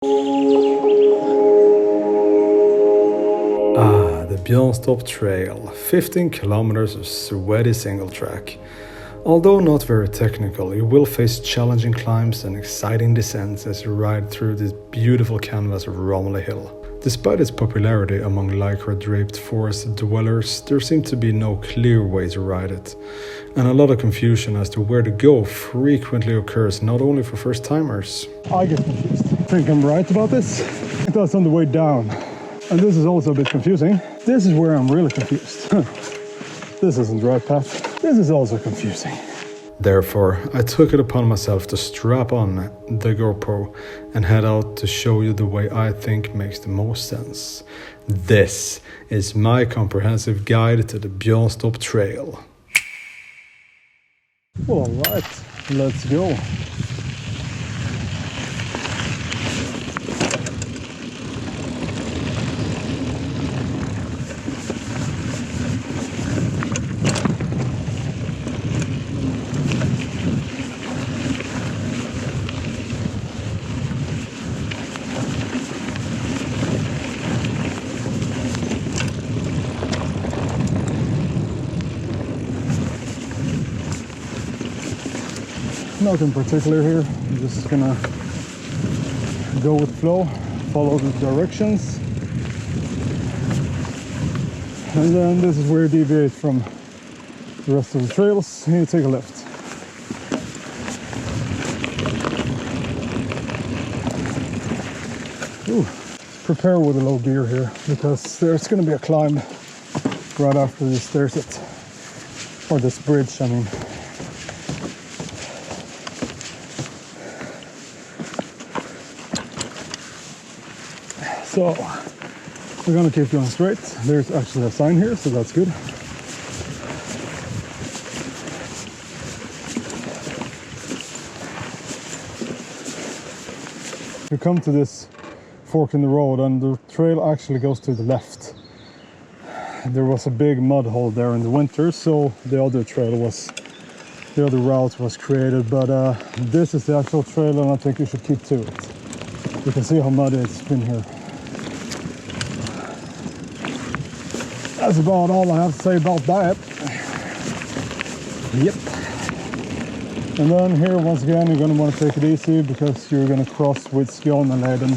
The Björnstorp Trail, 15 kilometers of sweaty single track. Although not very technical, you will face challenging climbs and exciting descents as you ride through this beautiful canvas of Romley Hill. Despite its popularity among lycra-draped forest dwellers, there seems to be no clear way to ride it, and a lot of confusion as to where to go frequently occurs not only for first-timers. I get confused. I think I'm right about this. That's on the way down. And this is also a bit confusing. This is where I'm really confused. This isn't the right path. This is also confusing. Therefore, I took it upon myself to strap on the GoPro and head out to show you the way I think makes the most sense. This is my comprehensive guide to the Björnstorp Trail. All right, let's go. Nothing particular here. I'm just gonna go with flow, follow the directions, and then this is where you deviate from the rest of the trails and you take a left. Ooh, prepare with a low gear here because there's gonna be a climb right after this. There's it, or this bridge, I mean. So we're gonna keep going straight. There's actually a sign here, so that's good. We come to this fork in the road and the trail actually goes to the left. There was a big mud hole there in the winter, so the other route was created, but this is the actual trail and I think you should keep to it. You can see how muddy it's been here. That's about all I have to say about that. Yep. And then here, once again, you're going to want to take it easy because you're going to cross with Skåneleden.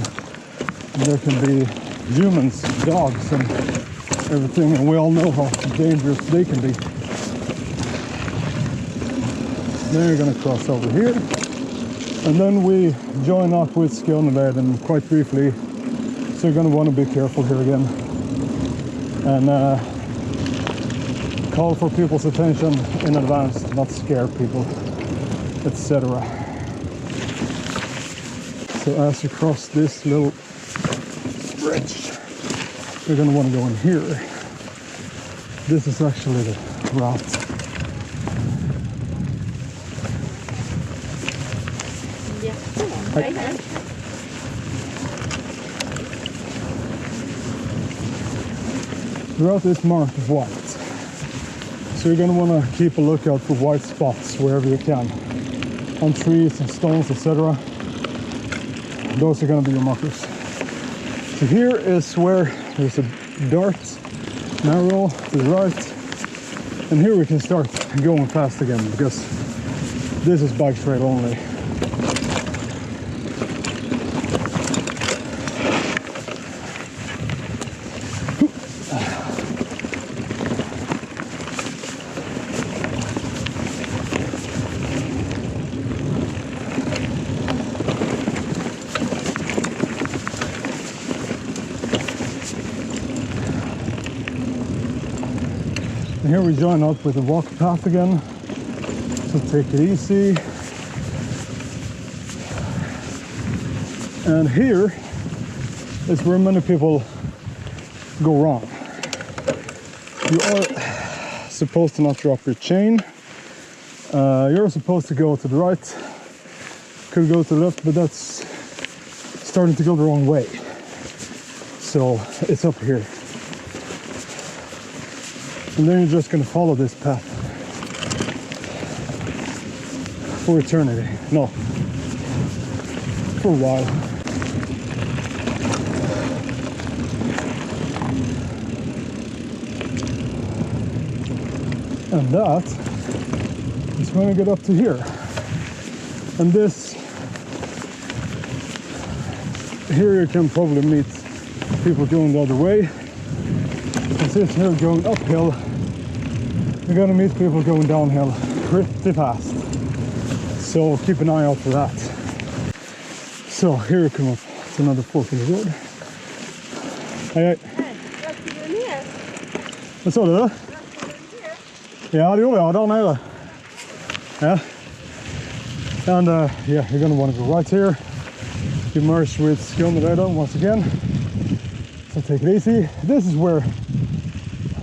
And there can be humans, dogs, and everything, and we all know how dangerous they can be. Then you're going to cross over here. And then we join up with Skåneleden quite briefly. So you're going to want to be careful here again. And call for people's attention in advance, not scare people, etc. So as you cross this little bridge, you're going to want to go in here. This is actually the route. The route is marked with white, so you're going to want to keep a lookout for white spots wherever you can, on trees and stones, etc. Those are going to be your markers. So here is where there's a dirt narrow to the right, and here we can start going fast again because this is bike trail only. And here we join up with the walk path again, so take it easy. And here is where many people go wrong. You are supposed to not drop your chain. You're supposed to go to the right, could go to the left, but that's starting to go the wrong way. So it's up here. And then you're just going to follow this path for eternity. No, for a while. And that is going to get up to here. And this, here you can probably meet people going the other way. And since you're going uphill, you're going to meet people going downhill pretty fast. So keep an eye out for that. Så here we come up to another fork in the road. Hej hej. Vad sa du? Ja, det gjorde jag där nere. Yeah. And yeah, you're gonna want to go right here. You merge with Skånevägen once again. So take it easy. This is where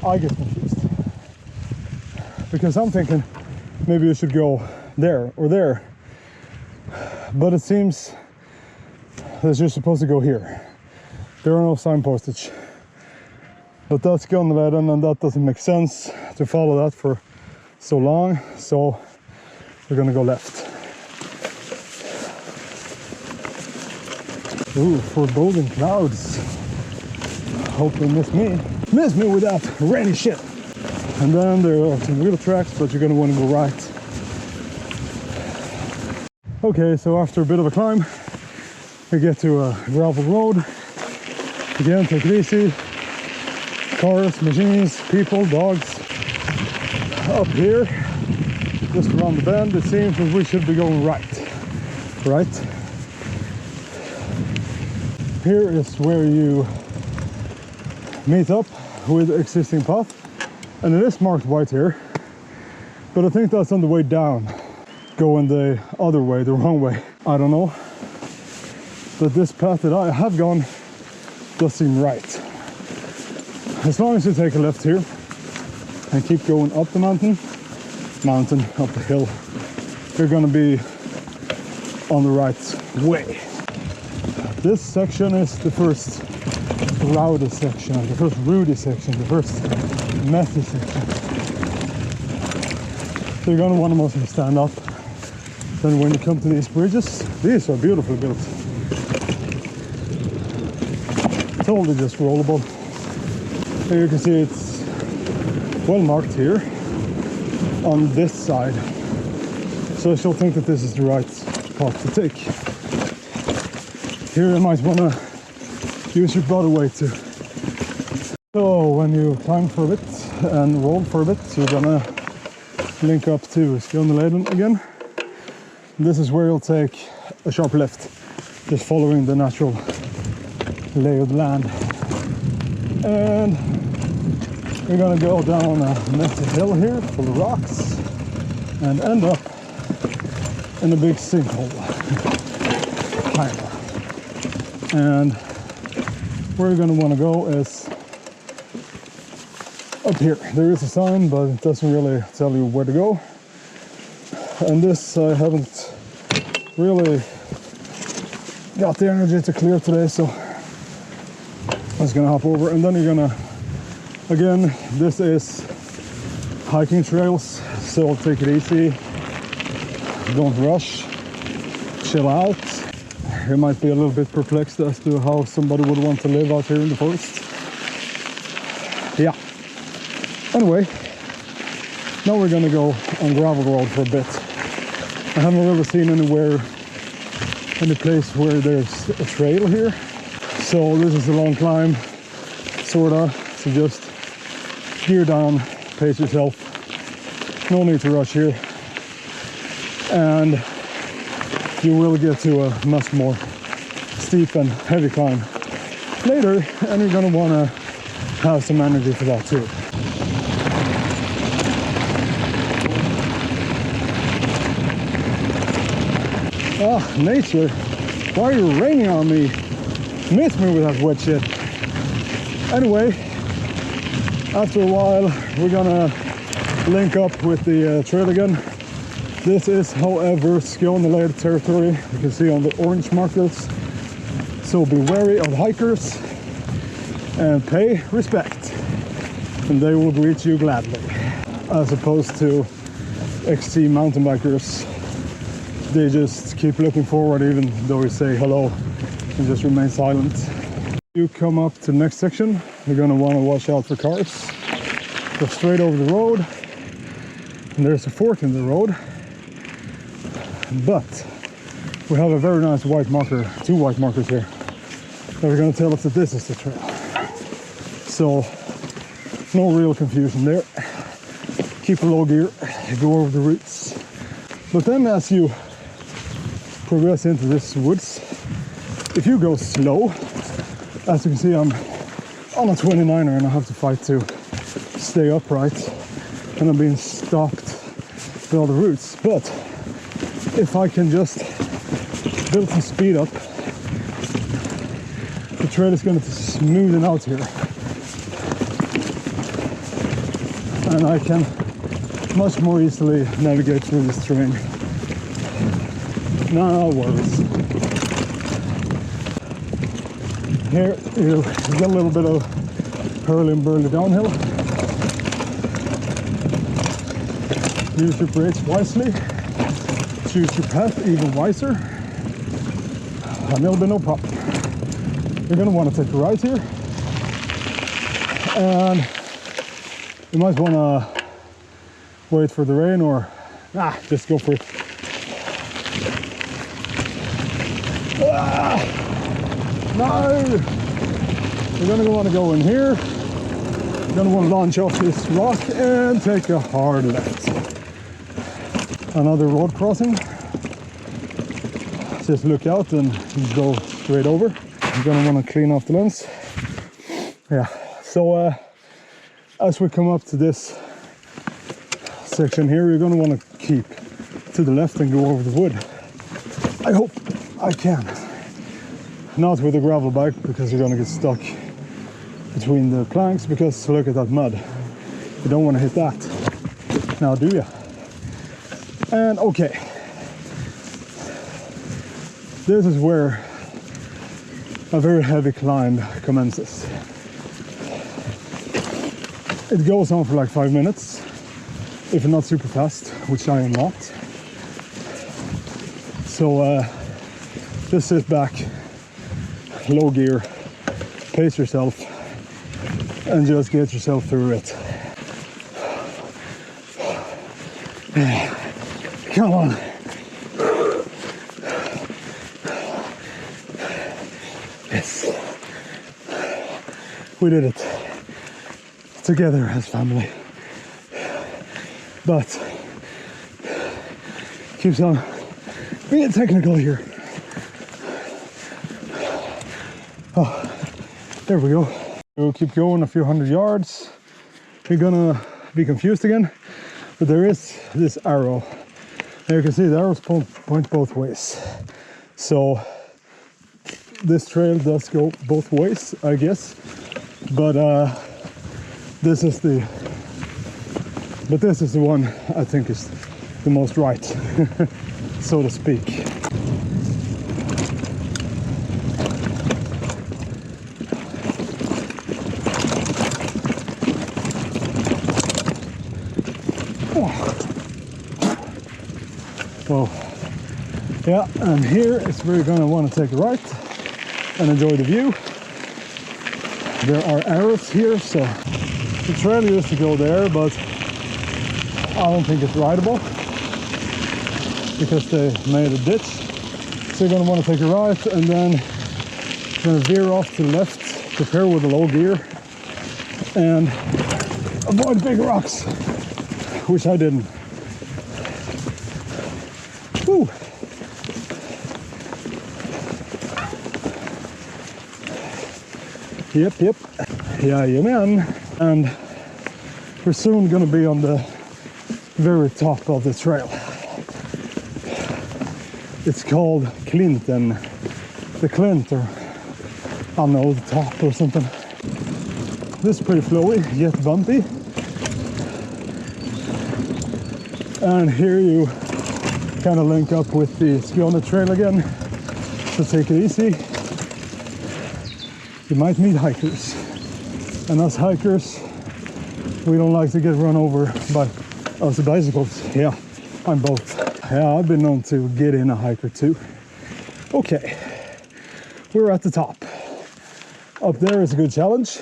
I get confused. Because I'm thinking maybe you should go there or there. But it seems that you're supposed to go here. There are no signpostage. But that's Skånevägen and that doesn't make sense to follow that for so long. So we're gonna go left. Ooh, foreboding clouds. Hope they miss me with that rainy shit. And then there are some wheel tracks, but you're gonna want to go right. Okay, so after a bit of a climb, we get to a gravel road. Again, take it easy. Cars, machines, people, dogs. Up here, just around the bend, it seems that we should be going right. Right? Here is where you meet up with the existing path. And it is marked white here. But I think that's on the way down. Going the other way, the wrong way. I don't know. But this path that I have gone does seem right. As long as you take a left here and keep going up the mountain, up the hill, you're gonna be on the right way. This section is the first rowdy section, the first rooty section, the first messy section. So you're gonna want to mostly stand up. Then when you come to these bridges, these are beautifully built. Totally just rollable. Here you can see it's well marked here on this side. So I still think that this is the right path to take. Here you might want to use your body weight too. So when you climb for a bit and roll for a bit, you're gonna link up to Skånevägen again. This is where you'll take a sharp left, just following the natural lay of the land. And you're gonna go down a messy hill here full of rocks and end up in a big sinkhole. Kind of. And where you're gonna wanna go is up here. There is a sign, but it doesn't really tell you where to go. And this I haven't really got the energy to clear today, so I'm just gonna hop over. And then you're gonna, again, this is hiking trails, so take it easy, don't rush, chill out. You might be a little bit perplexed as to how somebody would want to live out here in the forest. Yeah. Anyway, now we're gonna go on gravel road for a bit. I haven't really seen any place where there's a trail here. So this is a long climb, sorta. So just gear down, pace yourself. No need to rush here. And you will get to a much more steep and heavy climb later, and you're gonna wanna have some energy for that too. Ah, nature, why are you raining on me? Miss me with that wet shit. Anyway, after a while, we're gonna link up with the trail again. This is, however, Skånevägen territory. You can see on the orange markers. So be wary of hikers and pay respect, and they will greet you gladly. As opposed to XC mountain bikers, they just keep looking forward even though you say hello and just remain silent. You come up to the next section, you're gonna want to watch out for cars. Go straight over the road, and there's a fork in the road, but we have a very nice white marker, 2 white markers here, that are going to tell us that this is the trail. So no real confusion there. Keep a low gear, go over the roots. But then as you progress into this woods, if you go slow, as you can see, I'm on a 29er and I have to fight to stay upright, and I'm being stopped by all the roots. But if I can just build some speed up, the trail is going to smoothen out here, and I can much more easily navigate through this terrain. No worries. Here you get a little bit of hurly and burly downhill. Use your brakes wisely. Choose your path even wiser, and there'll be no problem. You're going to want to take a right here, and you might want to wait for the rain, or just go for it. No! You're going to want to go in here. You're going to want to launch off this rock and take a hard left. Another road crossing. Just look out and go straight over. You're going to want to clean off the lens. Yeah, so as we come up to this section here, you're going to want to keep to the left and go over the wood. I hope I can. Not with a gravel bike, because you're going to get stuck between the planks, because look at that mud. You don't want to hit that. Now do you? And okay. This is where a very heavy climb commences. It goes on for like 5 minutes, if you're not super fast, which I am not. So just sit back, low gear, pace yourself, and just get yourself through it. Come on. Yes. We did it together as family. But keeps on being technical here. Oh, there we go. We'll keep going a few hundred yards. You're gonna be confused again, but there is this arrow. There you can see the arrows point both ways. So this trail does go both ways, I guess. But this is the one I think is the most right, so to speak. Well, yeah, and here is where you're going to want to take a right and enjoy the view. There are arrows here, so the trail used to go there, but I don't think it's rideable because they made a ditch. So you're going to want to take a right, and then you're going to veer off to the left, prepare with a low gear, and avoid big rocks, which I didn't. Woo. Yep. Yeah, man. And we're soon gonna be on the very top of the trail. It's called Clinton. The Clint, or I don't know, the top or something. This is pretty flowy, yet bumpy. And here you kind of link up with the Skåne trail again, so take it easy. You might meet hikers, and us hikers, we don't like to get run over by us bicycles. Yeah, I'm both. Yeah, I've been known to get in a hiker too. Okay, we're at the top. Up there is a good challenge,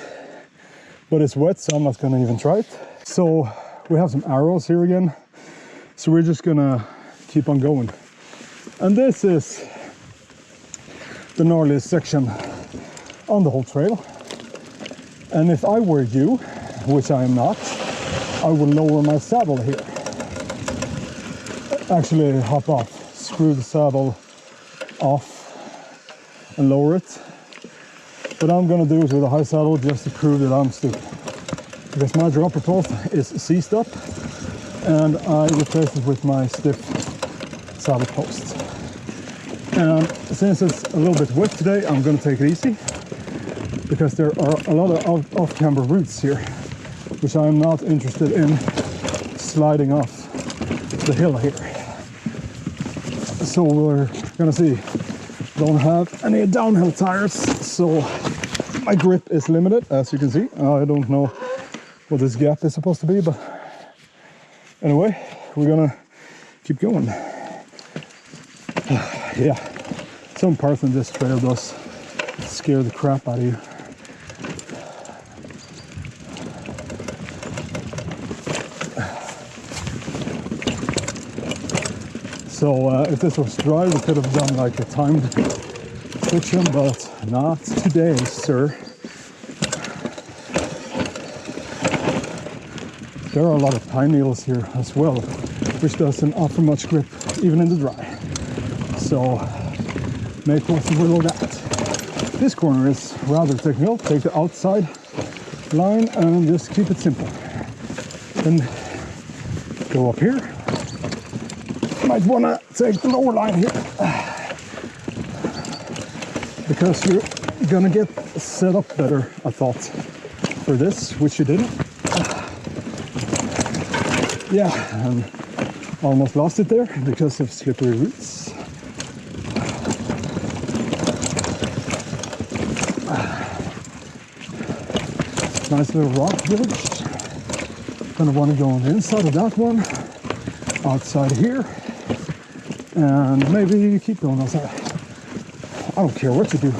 but it's wet, so I'm not gonna even try it. So we have some arrows here again. So we're just gonna keep on going. And this is the gnarliest section on the whole trail. And if I were you, which I am not, I would lower my saddle here. Actually hop off, screw the saddle off and lower it. But I'm gonna do it with a high saddle just to prove that I'm stupid. Because my dropper post is seized up and I replaced it with my stiff saddle post. And since it's a little bit wet today, I'm gonna take it easy because there are a lot of off-camber roots here, which I'm not interested in sliding off the hill here. So we're gonna see. Don't have any downhill tires, so my grip is limited, as you can see. I don't know what this gap is supposed to be, but anyway, we're gonna keep going. Yeah, some parts in this trail does scare the crap out of you. So if this was dry, we could have done like a timed section, but not today, sir. There are a lot of pine needles here as well, which doesn't offer much grip even in the dry. So make what's with that. This corner is rather technical. Take the outside line and just keep it simple. Then go up here. Might want to take the lower line here because you're gonna get set up better, I thought, for this, which you didn't. Yeah, and almost lost it there because of slippery roots. Nice little rock village. Gonna want to go on the inside of that one, outside here. And maybe you keep going outside. I don't care what you do.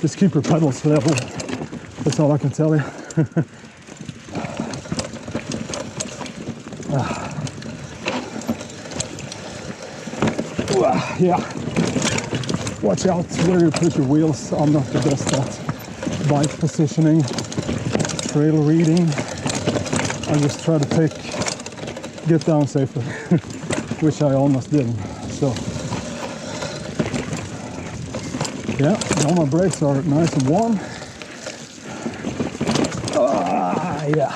Just keep your pedals level. That's all I can tell you. Yeah. Watch out where you put your wheels. I'm not the best at bike positioning, trail reading. I just try to get down safely, which I almost didn't. So, yeah, all my brakes are nice and warm. Yeah,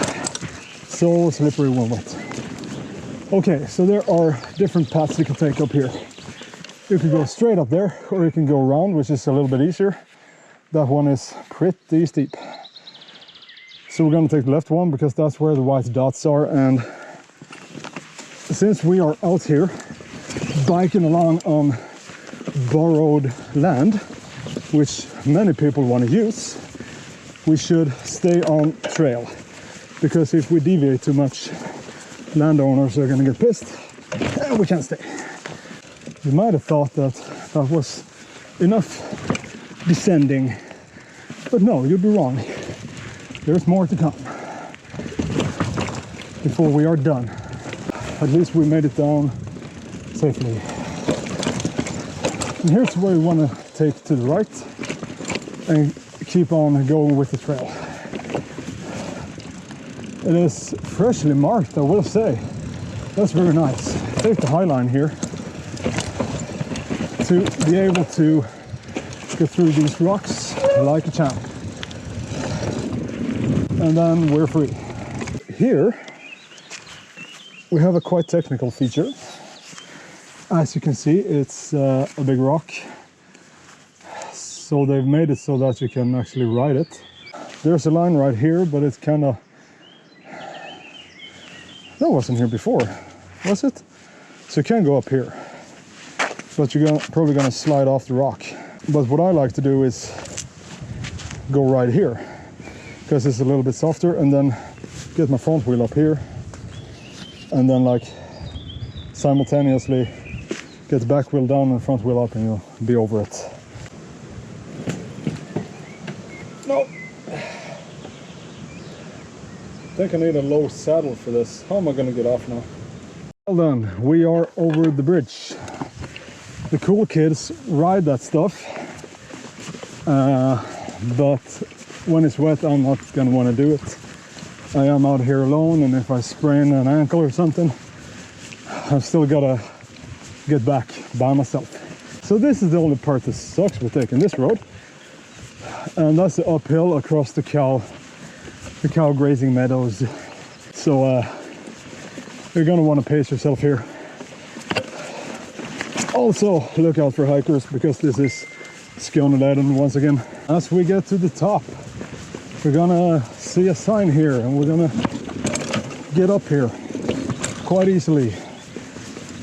so slippery when wet. Okay, so there are different paths you can take up here. You can go straight up there, or you can go around, which is a little bit easier. That one is pretty steep. So we're gonna take the left one because that's where the white dots are. And since we are out here biking along on borrowed land, which many people want to use, we should stay on trail, because if we deviate too much, landowners are going to get pissed and we can't stay. You might have thought that that was enough descending, but no, you'd be wrong. There's more to come before we are done. At least we made it down safely. And here's where we want to take to the right and keep on going with the trail. It is freshly marked, I will say. That's very nice. Take the high line here to be able to get through these rocks like a champ. And then we're free. Here we have a quite technical feature. As you can see, it's a big rock. So they've made it so that you can actually ride it. There's a line right here, but it's kind of... That wasn't here before, was it? So you can go up here, but you're probably gonna slide off the rock. But what I like to do is go right here, because it's a little bit softer, and then get my front wheel up here, and then like simultaneously get the back wheel down and front wheel up, and you'll be over it. No. I think I need a low saddle for this. How am I going to get off now? Well done, we are over the bridge. The cool kids ride that stuff, but when it's wet I'm not gonna want to do it. I am out here alone, and if I sprain an ankle or something, I've still gotta get back by myself. So this is the only part that sucks with taking this road, and that's the uphill across the cow grazing meadows. So you're gonna want to pace yourself here. Also look out for hikers, because this is Skåneleden once again. As we get to the top, we're gonna see a sign here, and we're gonna get up here quite easily.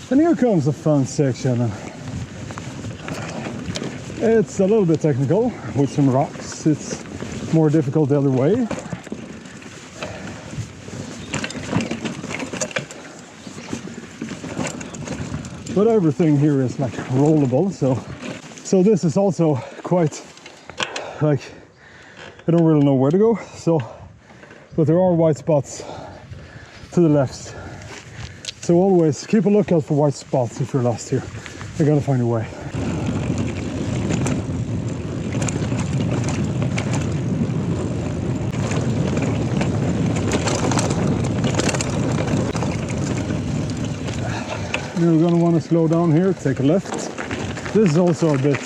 And here comes the fun section. It's a little bit technical with some rocks. It's more difficult the other way. But everything here is like rollable, so this is also quite like, I don't really know where to go. But there are white spots to the left. So always keep a lookout for white spots if you're lost here. You gotta find your way. You're going to want to slow down here, take a left. This is also a bit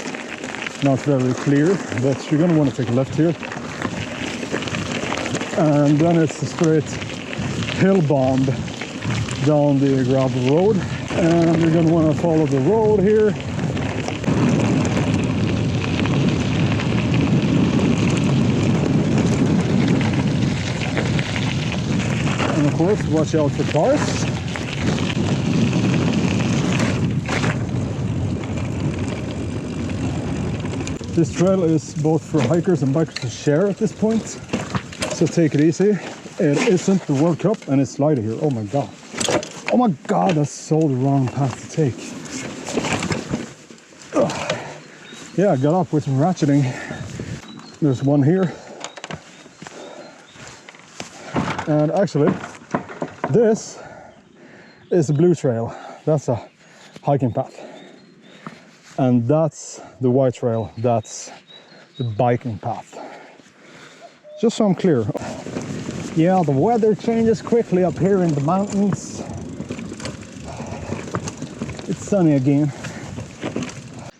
not very clear, but you're going to want to take a left here. And then it's a straight hill bomb down the gravel road. And you're going to want to follow the road here. And of course, watch out for cars. This trail is both for hikers and bikers to share at this point, so take it easy. It isn't the World Cup, and it's lighter here. Oh my god. Oh my god, that's so the wrong path to take. Ugh. Yeah, I got up with some ratcheting. There's one here. And actually, this is the blue trail. That's a hiking path. And that's the white trail, that's the biking path. Just so I'm clear. Yeah, the weather changes quickly up here in the mountains. It's sunny again.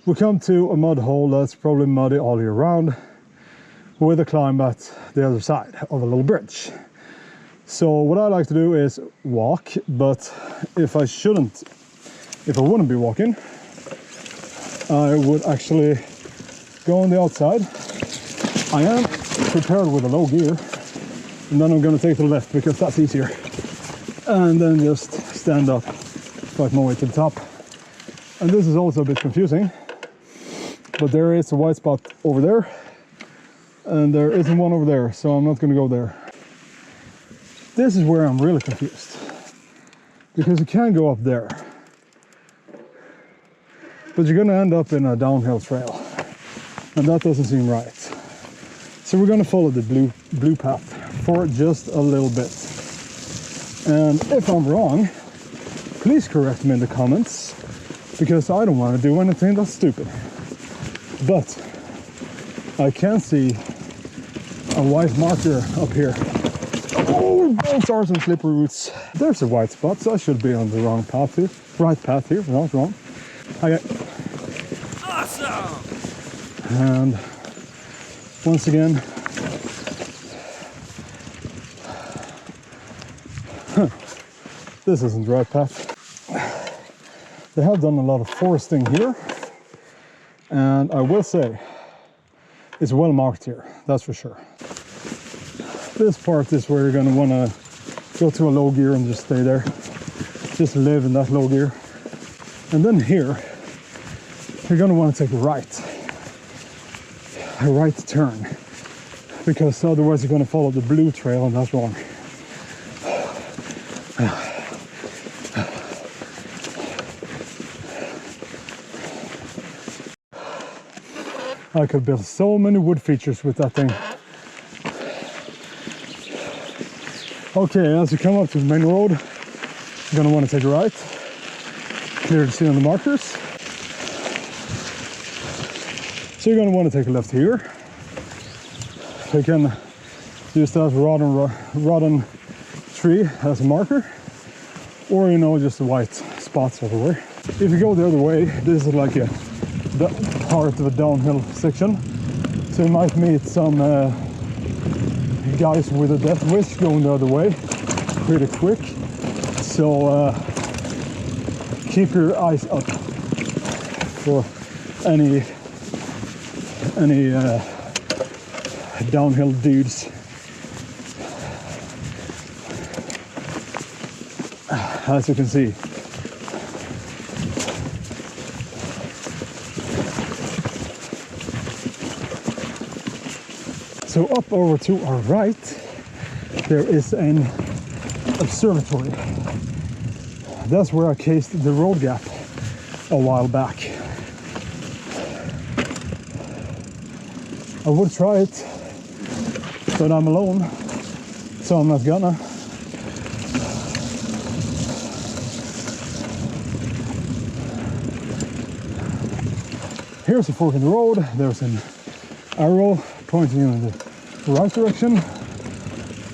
We come to a mud hole that's probably muddy all year round, with a climb at the other side of a little bridge. So what I like to do is walk, but if I wouldn't be walking, I would actually go on the outside. I am prepared with a low gear, and then I'm going to take the left because that's easier. And then just stand up, fight my way to the top. And this is also a bit confusing, but there is a white spot over there, and there isn't one over there, so I'm not going to go there. This is where I'm really confused, because you can go up there, but you're going to end up in a downhill trail, and that doesn't seem right. So we're going to follow the blue path for just a little bit. And if I'm wrong, please correct me in the comments, because I don't want to do anything that's stupid. But I can see a white marker up here. Oh, those are some slippery roots. There's a white spot, so I should be on the wrong path here. Right path here, not wrong. Okay. Awesome! And once again, this isn't the right path. They have done a lot of foresting here, and I will say it's well marked here, that's for sure. This part is where you're going to want to go to a low gear and just stay there. Just live in that low gear. And then here, you're going to want to take a right turn, because otherwise you're going to follow the blue trail, and that's wrong. I could build so many wood features with that thing. Okay, as you come up to the main road, You're gonna want to take a right. Clear to see on the markers. So you're gonna want to take a left here. You can use that rotten tree as a marker, or just the white spots everywhere. If you go the other way, this is like the part of a downhill section, so you might meet some guys with a death wish going the other way pretty quick. So keep your eyes up for any downhill dudes. As you can see. So up over to our right, there is an observatory. That's where I cased the road gap a while back. I would try it, but I'm alone, so I'm not gonna. Here's a fork in the road. There's an arrow pointing in the right direction.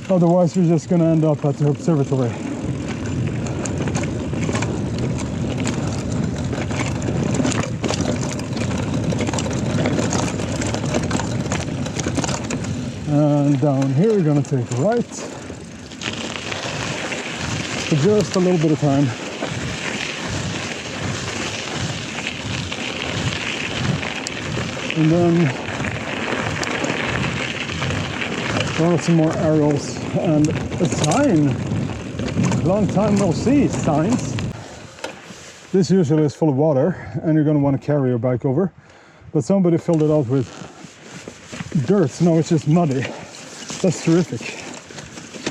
Otherwise, we're just gonna end up at the observatory. And down here, we're gonna take a right for just a little bit of time. And then some more arrows and a sign. Long time no see signs. This usually is full of water and you're going to want to carry your bike over, but somebody filled it out with dirt, so now it's just muddy. That's terrific,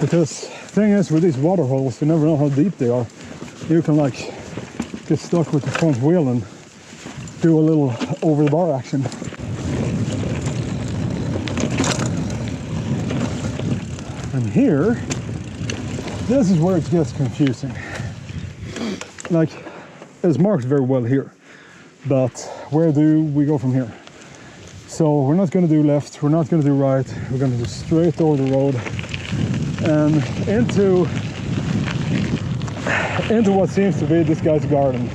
because the thing is with these water holes, you never know how deep they are. You can like get stuck with the front wheel and do a little over the bar action. And here, this is where it gets confusing. Like, it's marked very well here, but where do we go from here? So we're not going to do left, we're not going to do right, we're going to go straight over the road and into what seems to be this guy's garden.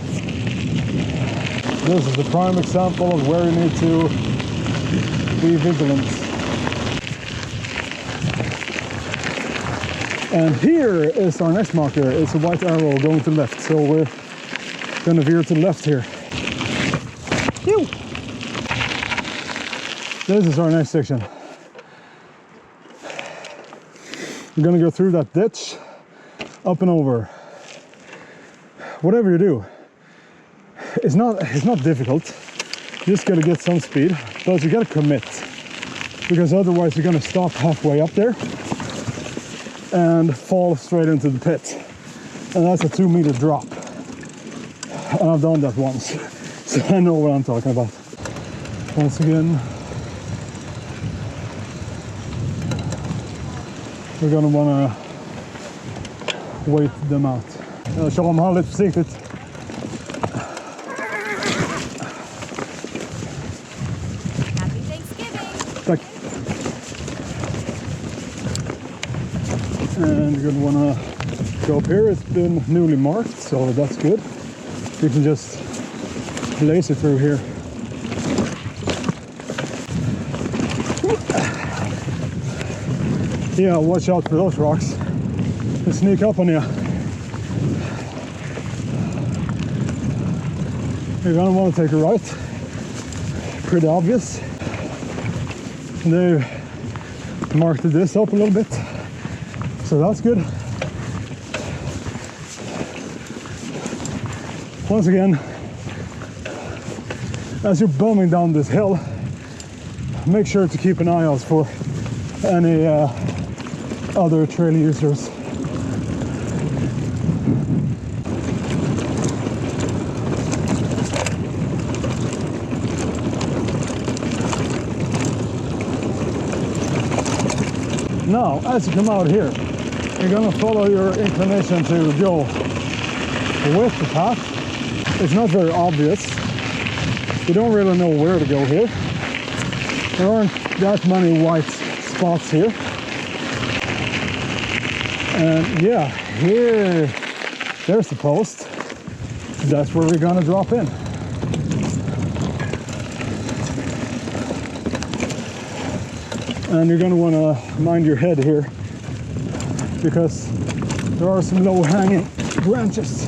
This is the prime example of where you need to be vigilant. And here is our next marker. It's a white arrow going to the left, so we're going to veer to the left here. Phew! This is our next section. We're going to go through that ditch, up and over. Whatever you do, it's not difficult. You just got to get some speed, but you got to commit, because otherwise you're going to stop halfway up there and fall straight into the pit, and that's a 2-meter drop. And I've done that once, so I know what I'm talking about. Once again, we're gonna wanna wait them out. Kör om här lite försiktigt. Happy Thanksgiving! Tack. And you're gonna wanna go up here. It's been newly marked, so that's good. You can just lace it through here. Yeah, watch out for those rocks. They sneak up on you. You're gonna want to take a right. Pretty obvious. They've marked this up a little bit, so that's good. Once again, as you're bombing down this hill, make sure to keep an eye out for any other trail users. Now, as you come out here, you're gonna follow your inclination to go with the path. It's not very obvious. You don't really know where to go here. There aren't that many white spots here. And yeah, here, there's the post. That's where we're gonna drop in. And you're gonna wanna mind your head here because there are some low-hanging branches.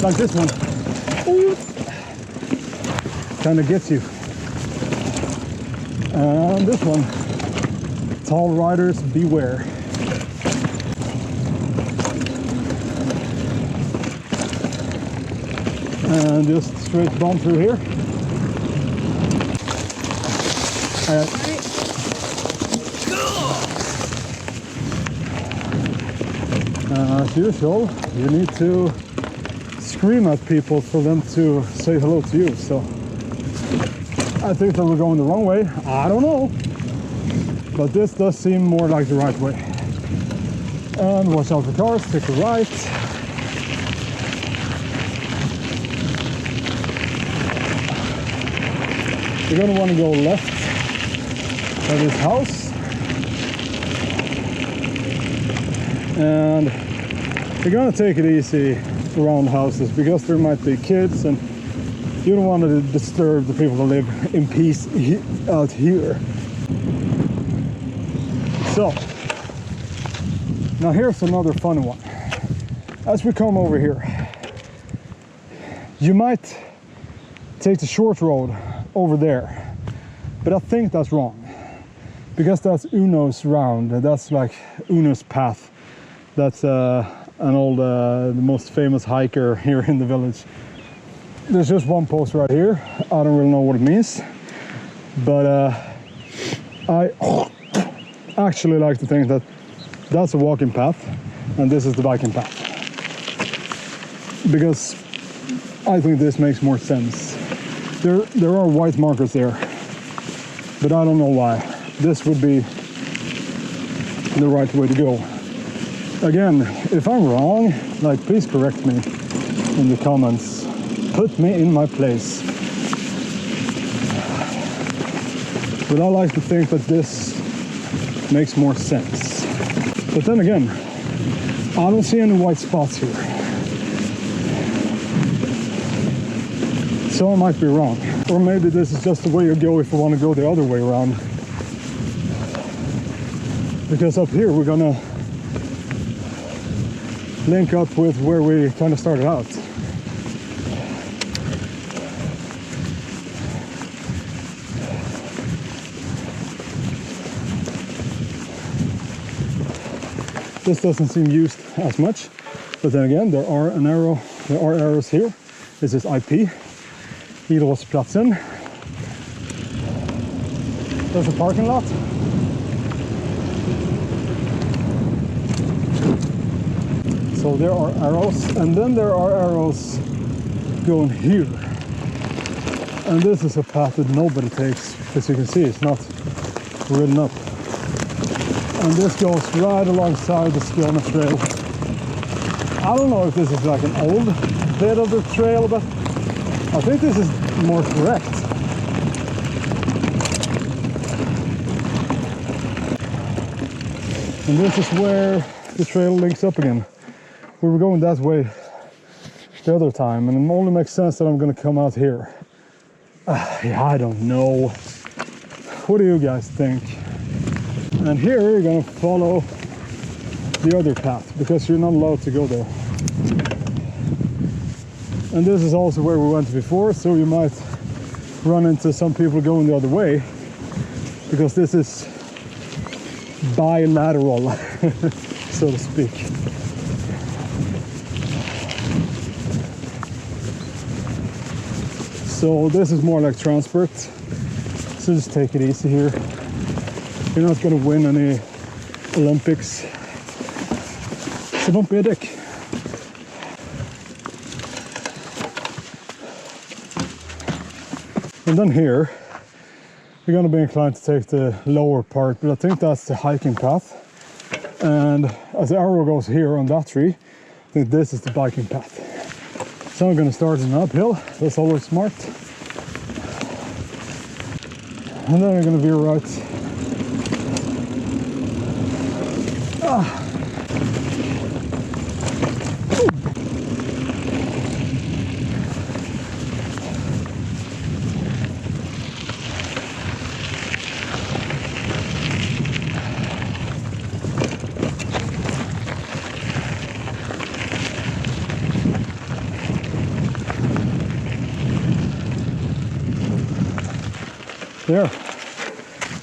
Like this one. Kind of gets you. And this one, tall riders beware. And just straight bump through here. As usual, you need to scream at people for them to say hello to you. So I think that we're going the wrong way. I don't know. But this does seem more like the right way. And watch out for cars, take a right. You're going to want to go left by this house. And you're going to take it easy around houses because there might be kids and you don't want to disturb the people that live in peace out here. So, now here's another funny one. As we come over here, you might take the short road over there, but I think that's wrong because that's Uno's round. That's like Uno's path. That's an old, the most famous hiker here in the village. There's just one post right here. I don't really know what it means, but I actually like to think that that's a walking path and this is the biking path because I think this makes more sense. There are white markers there, but I don't know why. This would be the right way to go. Again, if I'm wrong, like please correct me in the comments. Put me in my place. But I like to think that this makes more sense. But then again, I don't see any white spots here. So I might be wrong. Or maybe this is just the way you go if you want to go the other way around. Because up here we're gonna link up with where we kind of started out. This doesn't seem used as much, but then again, there are arrows here. This is IP, Idrottsplatsen. There's a parking lot. So there are arrows, and then there are arrows going here. And this is a path that nobody takes, as you can see, it's not ridden up. And this goes right alongside the Skåne Trail. I don't know if this is like an old bit of the trail, but I think this is more correct. And this is where the trail links up again. We were going that way the other time, and it only makes sense that I'm going to come out here. Yeah, I don't know. What do you guys think? And here you're going to follow the other path because you're not allowed to go there. And this is also where we went before, so you might run into some people going the other way because this is bilateral, so to speak. So this is more like transport, so just take it easy here. You're not going to win any Olympics, so don't be a dick. And then here, you're going to be inclined to take the lower part, but I think that's the hiking path. And as the arrow goes here on that tree, I think this is the biking path. So I'm gonna start an uphill, that's always smart. And then I'm gonna veer right. There,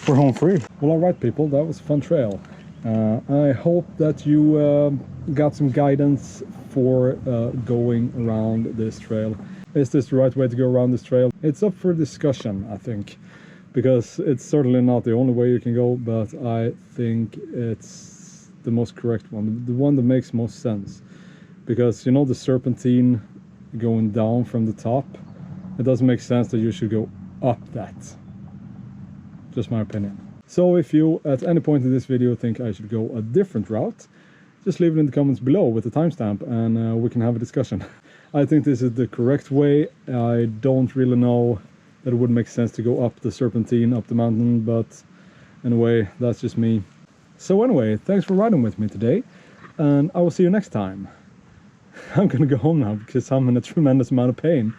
we're home free. Well, all right, people, that was a fun trail. I hope that you got some guidance for going around this trail. Is this the right way to go around this trail? It's up for discussion, I think, because it's certainly not the only way you can go, but I think it's the most correct one, the one that makes most sense. Because, you know, the serpentine going down from the top, it doesn't make sense that you should go up that. Just my opinion. So if you at any point in this video think I should go a different route, just leave it in the comments below with a timestamp and we can have a discussion. I think this is the correct way. I don't really know that it would make sense to go up the serpentine, up the mountain, but anyway, that's just me. So anyway, thanks for riding with me today, and I will see you next time. I'm gonna go home now because I'm in a tremendous amount of pain.